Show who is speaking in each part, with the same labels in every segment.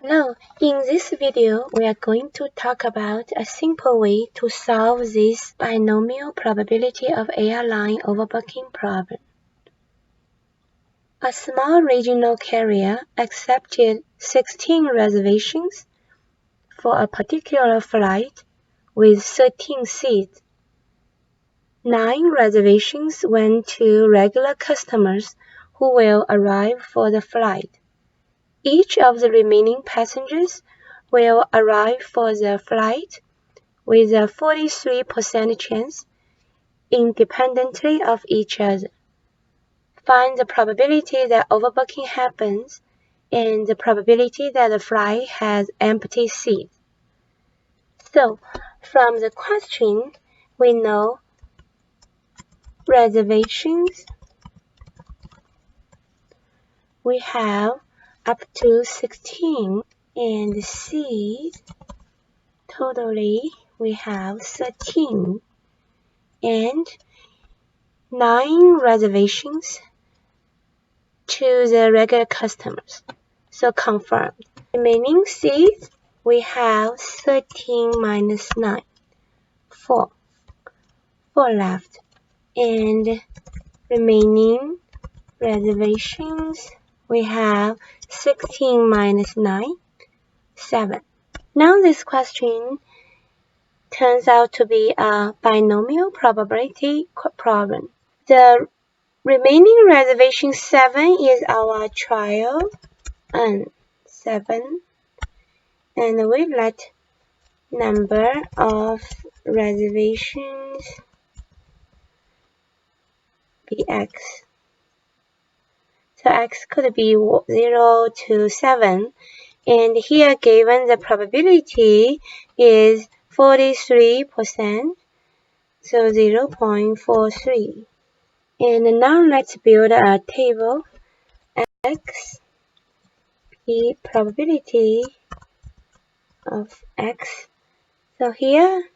Speaker 1: Hello, in this video we are going to talk about a simple way to solve this binomial probability of airline overbooking problem. A small regional carrier accepted 16 reservations for a particular flight with 13 seats. 9 reservations went to regular customers who will arrive for the flight. Each of the remaining passengers will arrive for the flight with a 43% chance, independently of each other. Find the probability that overbooking happens and the probability that the flight has empty seats. So, from the question, we know reservations we have up to 16 and seats totally we have 13 and 9 reservations to the regular customers. So confirmed. Remaining seats we have 13 minus 9, 4 left, and remaining reservations we have 16 minus 9, 7. Now this question turns out to be a binomial probability problem. The remaining reservation 7 is our trial and 7, and we let number of reservations be x. So x could be 0 to 7, and here given the probability is 43%, so 0.43. And now let's build a table. X, the probability of x. So here,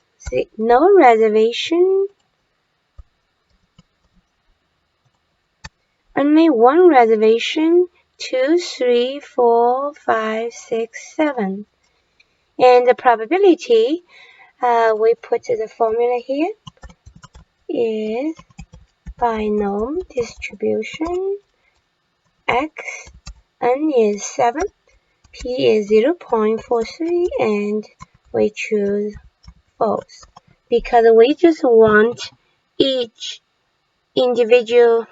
Speaker 1: no reservation, only one reservation, 2, 3, 4, 5, 6, 7. And the probability, we put the formula here, is binomial distribution. X, n is 7, p is 0.43, and we choose false because we just want each individual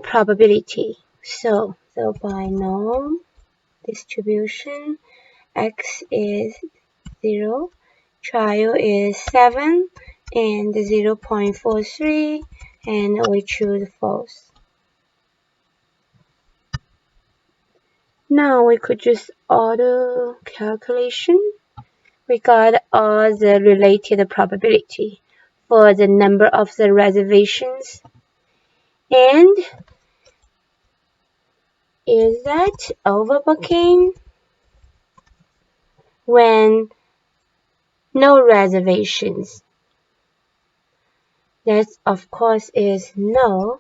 Speaker 1: probability. So binomial distribution, x is 0, trial is 7 and 0.43, and we choose false. Now we could just auto calculation. We got all the related probability for the number of the reservations. And is that overbooking when no reservations? That of course is no.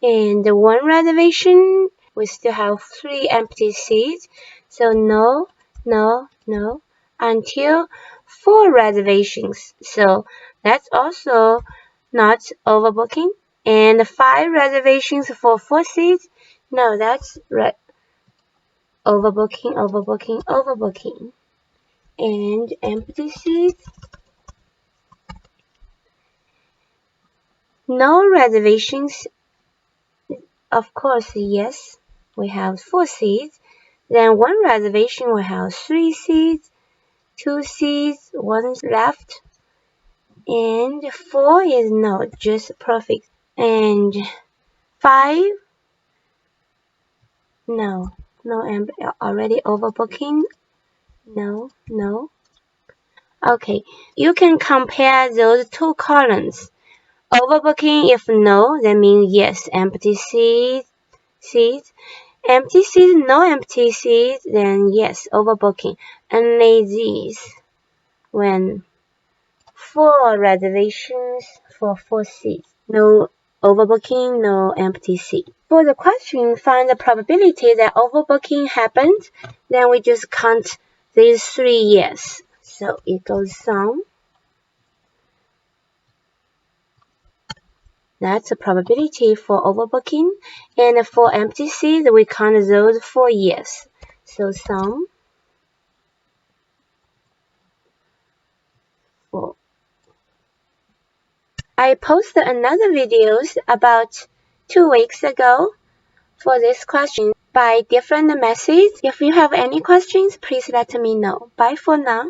Speaker 1: And the one reservation, we still have 3 empty seats. So no, no, no, until 4 reservations. So that's also not overbooking. And 5 reservations for 4 seats. No, that's overbooking, overbooking, overbooking. And empty seats. No reservations. Of course, yes, we have 4 seats. Then 1 reservation will have 3 seats, 2 seats, 1 left. And 4 is no, just perfect. And 5, no, already overbooking. No, no. Okay, you can compare those 2 columns. Overbooking, if no, that means yes, empty seats. Empty seats, no empty seats, then yes, overbooking. Only these, when 4 reservations for 4 seats, no Overbooking, no empty seat. For the question, find the probability that overbooking happened, then we just count these 3 years. So it goes sum. That's the probability for overbooking. And for empty seat, we count those 4 years. So sum 4. I posted another videos about 2 weeks ago for this question by different methods. If you have any questions, please let me know. Bye for now.